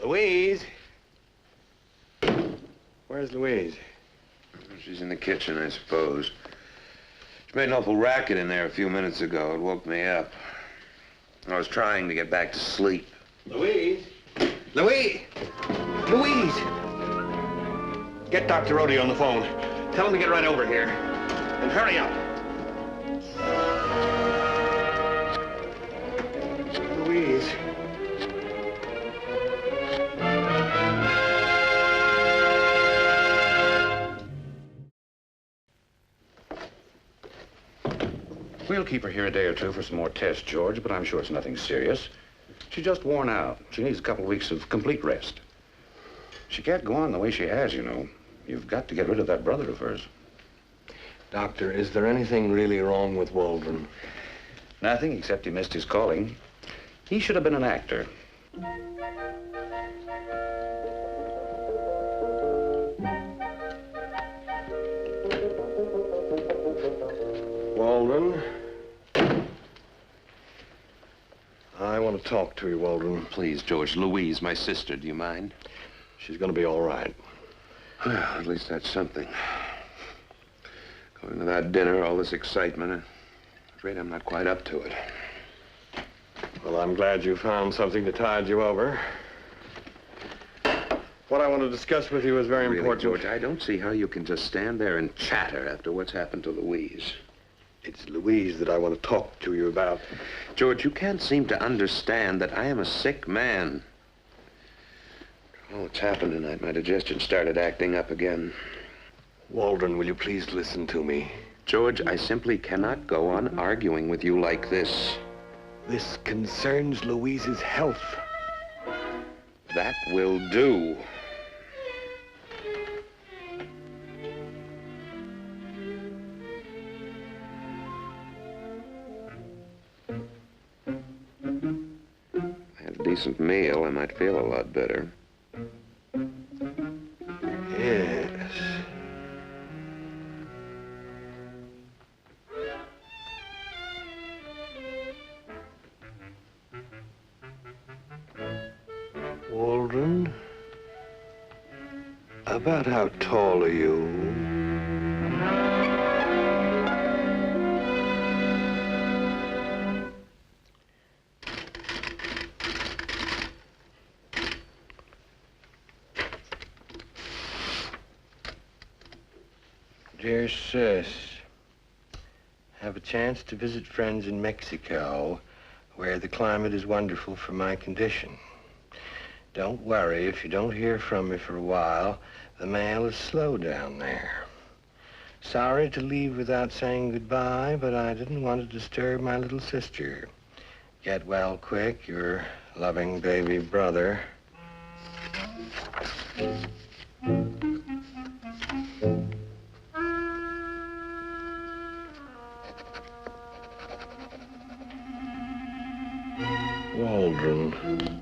Louise? Where's Louise? She's in the kitchen, I suppose. She made an awful racket in there a few minutes ago. It woke me up. I was trying to get back to sleep. Louise? Louise! Louise! Get Dr. Rodeo on the phone. Tell him to get right over here. And hurry up. Louise. We'll keep her here a day or two for some more tests, George, but I'm sure it's nothing serious. She's just worn out. She needs a couple of weeks of complete rest. She can't go on the way she has, you know. You've got to get rid of that brother of hers. Doctor, is there anything really wrong with Waldron? Nothing, except he missed his calling. He should have been an actor. Waldron? I want to talk to you, Waldron. Please, George. Louise, my sister, do you mind? She's going to be all right. Well, at least that's something. Going to that dinner, all this excitement, I'm afraid I'm not quite up to it. Well, I'm glad you found something to tide you over. What I want to discuss with you is very important. George, I don't see how you can just stand there and chatter after what's happened to Louise. It's Louise that I want to talk to you about. George, you can't seem to understand that I am a sick man. Oh, what's happened tonight? My digestion started acting up again. Waldron, will you please listen to me? George, I simply cannot go on arguing with you like this. This concerns Louise's health. That will do. Had a decent meal, I might feel a lot better. Yes. Waldron? About how tall are you? Dear Sis, have a chance to visit friends in Mexico, where the climate is wonderful for my condition. Don't worry if you don't hear from me for a while. The mail is slow down there. Sorry to leave without saying goodbye, but I didn't want to disturb my little sister. Get well quick, your loving baby brother. Waldron.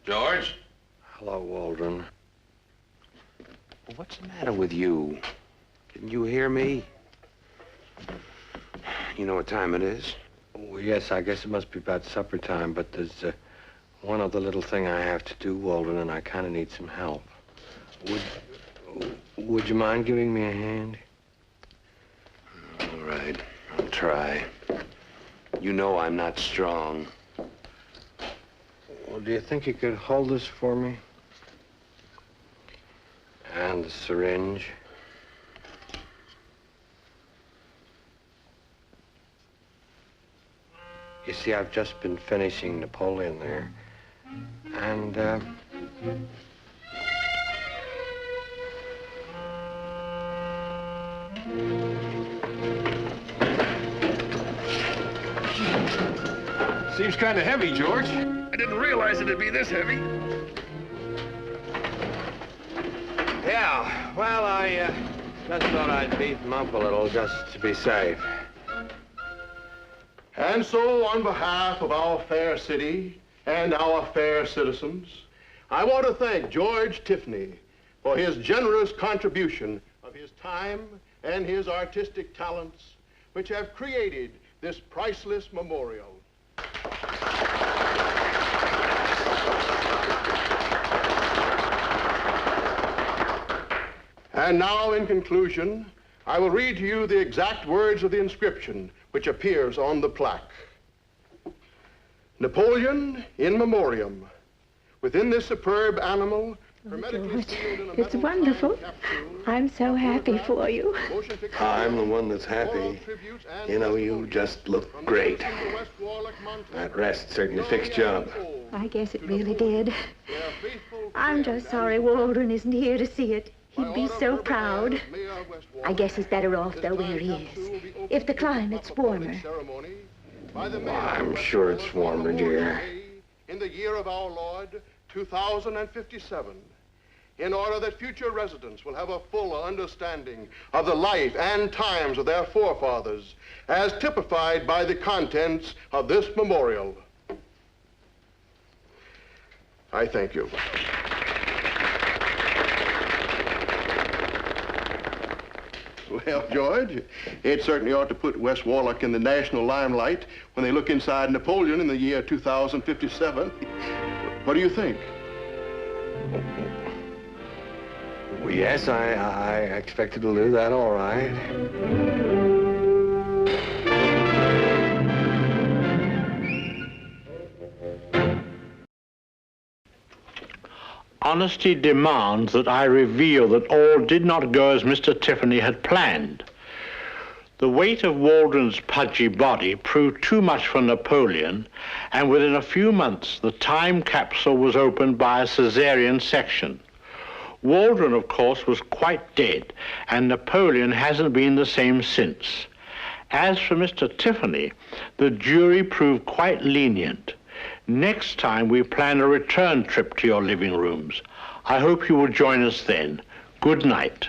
George? Hello, Waldron. What's the matter with you? Didn't you hear me? You know what time it is? Oh, yes, I guess it must be about supper time, but there's one other little thing I have to do, Waldron, and I kind of need some help. Would you mind giving me a hand? All right, I'll try. You know I'm not strong. Well, do you think you could hold this for me? And the syringe. You see, I've just been finishing Napoleon there. And, Seems kind of heavy, George. I didn't realize it'd be this heavy. yeah, well, I just thought I'd beat them up a little just to be safe. And so, on behalf of our fair city and our fair citizens, I want to thank George Tiffany for his generous contribution of his time and his artistic talents, which have created this priceless memorial. And now, in conclusion, I will read to you the exact words of the inscription which appears on the plaque. Napoleon in memoriam. Within this superb animal, hermetically sealed in a It's metal wonderful. time capsule, I'm so happy for you. motion picture I'm the one that's happy. oral tributes and You know, you testimonials just look from great. Madison to West Warlock, Montana. That rest certainly fixed job. I guess it really did. Their faithful I'm friend just sorry Waldron isn't here to see it. By He'd be order so of Herbert proud. Ayres, Mayor of West I Warlock, guess he's better off this though where time he capsule will is. be opened If the to climate's public warmer. ceremony by the Mayor Well, of I'm West sure it's Warlock on warmer, Memorial dear. Day in the year of our Lord, 2057, in order that future residents will have a fuller understanding of the life and times of their forefathers, as typified by the contents of this memorial. I thank you. Well, George, it certainly ought to put West Warlock in the national limelight when they look inside Napoleon in the year 2057. What do you think? Well, yes, I expected to do that all right. Honesty demands that I reveal that all did not go as Mr. Tiffany had planned. The weight of Waldron's pudgy body proved too much for Napoleon, and within a few months the time capsule was opened by a cesarean section. Waldron, of course, was quite dead, and Napoleon hasn't been the same since. As for Mr. Tiffany, the jury proved quite lenient. Next time we plan a return trip to your living rooms. I hope you will join us then. Good night.